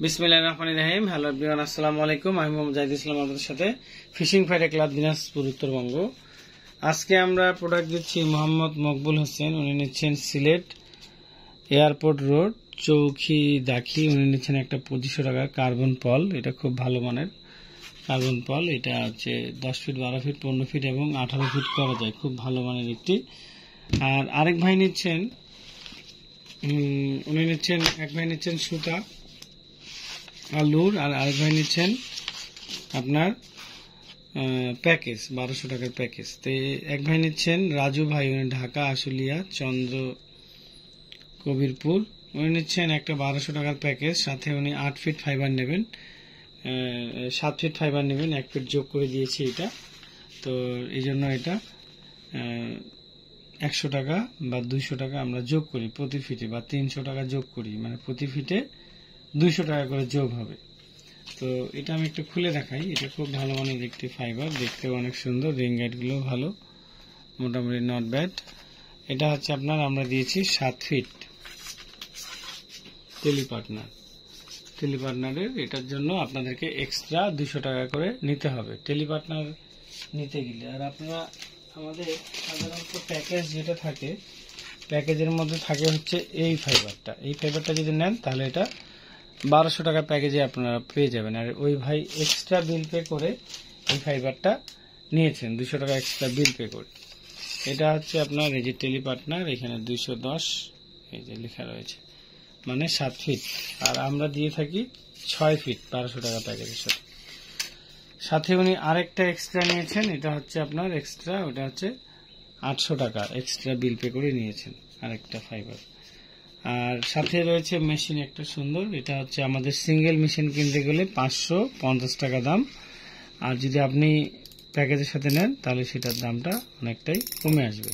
বিসমিল্লাহির রহমানির রহিম। Hello everyone, আসসালামু আলাইকুম। আমি মোহাম্মদ জাহিদ ইসলাম, আপনাদের সাথে fishing fighter club Dinajpur, Uttarbanga. আজকে আমরা প্রোডাক্ট দিচ্ছি মোহাম্মদ মকবুল হোসেন। উনি নিচ্ছেন সিলেট এয়ারপোর্ট রোড, চৌকি দাখি। উনি নিচ্ছেন একটা 2500 টাকার কার্বন পল। এটা খুব ভালো মানের কার্বন পল। এটা হচ্ছে 10 ফিট, 12 ফিট, 15 ফিট এবং 18 ফিট করা যায়। খুব ভালো মানের একটি। আর আরেক ভাই নিচ্ছেন, এক ভাই নিচ্ছেন সুতা আলুর, আর আরেক ভাই নিচ্ছেন আপনার প্যাকেজ 1200 টাকার প্যাকেজ। তো এক ভাই নিচ্ছেন রাজু ভাই, উনি ঢাকা আশুলিয়া চন্দ্র কবিরপুর। উনি নিচ্ছেন একটা 1200 টাকার প্যাকেজ, সাথে উনি 8 ফিট ফাইবার নেবেন, 7 ফিট ফাইবার নেবেন, 1 ফিট যোগ করে দিয়েছি এটা। তো এই জন্য এটা 100 টাকা বা 200 টাকা আমরা যোগ করি প্রতি ফিটে, বা 300 টাকা যোগ করি, মানে প্রতি ফিটে 200 টাকা করে যোগ হবে। তো এটা আমি একটু খুলে দেখাই। এটা খুব ভালো মানের একটি ফাইবার, দেখতে অনেক সুন্দর, রিং গাইড গুলো ভালো, মোটামুটি নট ব্যাড। এটা হচ্ছে আপনার আমরা দিয়েছি 7 ফিট টেলিপার্টনারের। এটার জন্য আপনাদেরকে এক্সট্রা 200 টাকা করে নিতে হবে টেলিপার্টনার নিতে গেলে। আর আপনারা আমাদের সাধারণত প্যাকেজ যেটা থাকে, প্যাকেজের মধ্যে থাকে হচ্ছে এই ফাইবারটা যদি নেন তাহলে এটা 1200 টাকা প্যাকেজে আপনারা পেয়ে যাবেন। আর ওই ভাই এক্সট্রা বিল পে করে এই ফাইবারটা নিয়েছেন, 200 টাকা এক্সট্রা বিল পে করে। এটা হচ্ছে আপনার এই যে টেলিপার্টনার, এখানে 210 এই যে লেখা রয়েছে, মানে 7 ফিট। আর আমরা দিয়ে থাকি 6 ফিট 1200 টাকা প্যাকেজের সাথে। সাথে উনি আরেকটা এক্সট্রা নিয়েছেন, এটা হচ্ছে আপনার এক্সট্রা, ওটা হচ্ছে 800 টাকা এক্সট্রা বিল পে করে নিয়েছেন আরেকটা ফাইবার। আর সাথে রয়েছে মেশিন একটা সুন্দর। এটা হচ্ছে আমাদের সিঙ্গেল মেশিন কিনতে গেলে 550 টাকা দাম, আর যদি আপনি প্যাকেজের সাথে নেন তাহলে সেটার দামটা অনেকটাই কমে আসবে।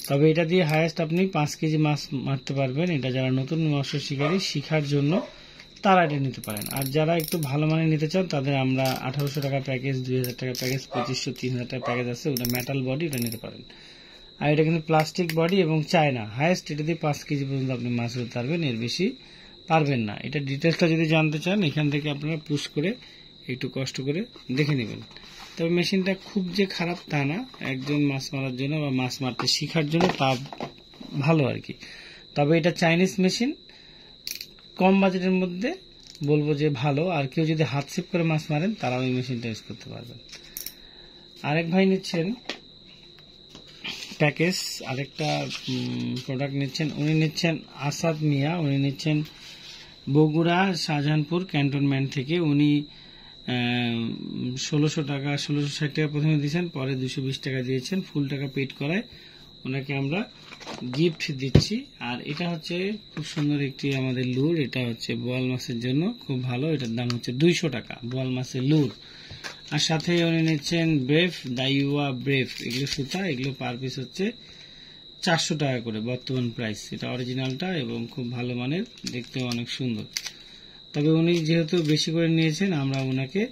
তবে এটা দিয়ে হাইয়েস্ট আপনি 5 কেজি মাছ মারতে পারবেন। এটা যারা নতুন মৎস্য শিকারী শিখার জন্য তারা এটা নিতে পারেন। আর যারা একটু ভালো মানে নিতে চান তাদের আমরা 1800 টাকা প্যাকেজ, 2000 টাকা প্যাকেজ, 2500, 3000 টাকা প্যাকেজ আছে। ওটা মেটাল বডি, এটা নিতে পারেন। আর এটা কিন্তু প্লাস্টিক বডি এবং চায়না। হাইয়েস্ট এটা দিয়ে 5 কেজি পর্যন্ত আপনি মাছ ধরতে পারবেন, এর বেশি পারবেন না। এটা ডিটেলসটা যদি জানতে চান এখান থেকে আপনারা পুশ করে একটু কষ্ট করে দেখে নেবেন। তবে মেশিনটা খুব যে খারাপ তা না, একজন মাছ মারার জন্য বা মাছ মারতে শেখার জন্য তা ভালো আর কি। তবে এটা চাইনিজ মেশিন, কম বাজেটের মধ্যে বলবো যে ভালো। আর কেউ যদি হাত সেপ করে মাছ মারেন তারা ওই মেশিনটা ইউজ করতে পারবেন। আরেক ভাই নিচ্ছেন প্যাকেজ, আরেকটা প্রোডাক্ট নিচ্ছেন। উনি নিচ্ছেন আসাদ মিয়া, উনি নিচ্ছেন বগুড়া শাহজাহানপুর ক্যান্টনমেন্ট থেকে। উনি 1660 টাকা প্রথমে দিয়েছেন, পরে 220 টাকা দিয়েছেন, ফুল টাকা পেড করায় ওনাকে আমরা গিফট দিচ্ছি। আর এটা হচ্ছে খুব সুন্দর একটি আমাদের লুর। এটা হচ্ছে বোয়াল মাছের জন্য খুব ভালো। এটার দাম হচ্ছে 200 টাকা বোয়াল মাছের লুর। আর সাথে উনি নিচ্ছেন ব্রেভ, দাইওয়া ব্রেভ, এগুলো সুতা, এগুলো পার পিস হচ্ছে 400 টাকা করে বর্তমান প্রাইস। এটা অরিজিনালটা এবং খুব ভালো মানের, দেখতেও অনেক সুন্দর। তবে উনি যেহেতু বেশি করে নিয়েছেন আমরা ওনাকে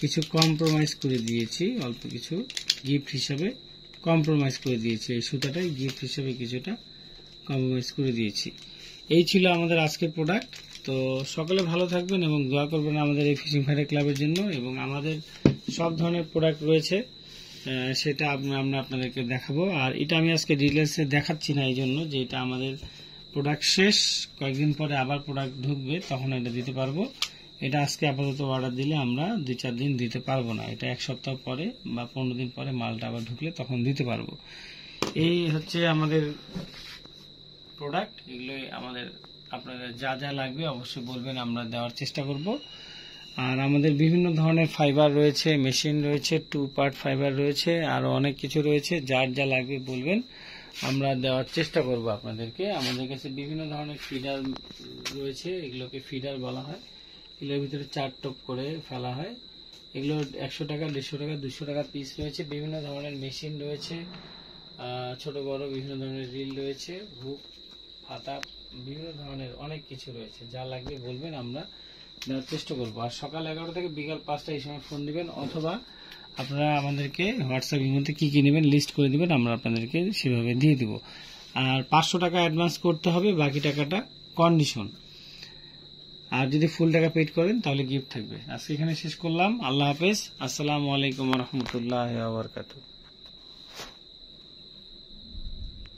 কিছু কম্প্রোমাইজ করে দিয়েছি, অল্প কিছু গিফট হিসাবে কম্প্রোমাইজ করে দিয়েছি। এই সুতাটাই গিফট হিসেবে কিছুটা কম্প্রোমাইজ করে দিয়েছি। এই ছিল আমাদের আজকের প্রোডাক্ট। তো সকলে ভালো থাকবেন এবং দোয়া করবেন আমাদের এই ফিশিং ফাইটার ক্লাবের জন্য। এবং আমাদের সব ধরনের প্রোডাক্ট রয়েছে, সেটা আমরা আপনাদেরকে দেখাবো। আর এটা আমি আজকে ডিটেইলসে দেখাচ্ছি না এই জন্য যে এটা আমাদের প্রোডাক্ট শেষ, কয়েকদিন পরে আবার প্রোডাক্ট ঢুকবে, তখন এটা দিতে পারবো। এটা আজকে আপাতত অর্ডার দিলে আমরা 2-4 দিন দিতে পারবো না। এটা 1 সপ্তাহ পরে বা 15 দিন পরে মালটা আবার ঢুকলে তখন দিতে পারবো। এই হচ্ছে আমাদের প্রোডাক্ট। এগুলোই আমাদের, আপনাদের যা যা লাগবে অবশ্যই বলবেন, আমরা দেওয়ার চেষ্টা করব। আর আমাদের বিভিন্ন ধরনের ফাইবার রয়েছে, মেশিন রয়েছে, 2 পার্ট ফাইবার রয়েছে, আরো অনেক কিছু রয়েছে। যার যা লাগবে বলবেন, আমরা দেওয়ার চেষ্টা করব আপনাদেরকে। আমাদের কাছে বিভিন্ন ধরনের ফিডার রয়েছে, এগুলোকে ফিডার বলা হয়। এগুলোর ভিতরে 4 টোপ করে ফেলা হয়। এগুলো 100 টাকা, 150 টাকা, 200 টাকা পিস রয়েছে। বিভিন্ন ধরনের মেশিন রয়েছে, ছোট বড় বিভিন্ন ধরনের রিল রয়েছে, হুক, হাতা, বিভিন্ন ধরনের অনেক কিছু রয়েছে। যা লাগবে বলবেন, আমরা দেওয়ার চেষ্টা করবো। আর সকাল 11 থেকে বিকাল 5টা এই সময় ফোন দিবেন, অথবা আপনারা আমাদেরকে হোয়াটসঅ্যাপের মধ্যে কি কি নেবেন লিস্ট করে দিবেন, আমরা আপনাদেরকে সেভাবে দিয়ে দিব। আর 500 টাকা অ্যাডভান্স করতে হবে, বাকি টাকাটা কন্ডিশন। আর যদি ফুল টাকা পেড করেন তাহলে গিফট থাকবে। আজকে এখানে শেষ করলাম। আল্লাহ হাফেজ। আসসালামু আলাইকুম ওয়া রাহমাতুল্লাহি ওয়া বারাকাতুহু।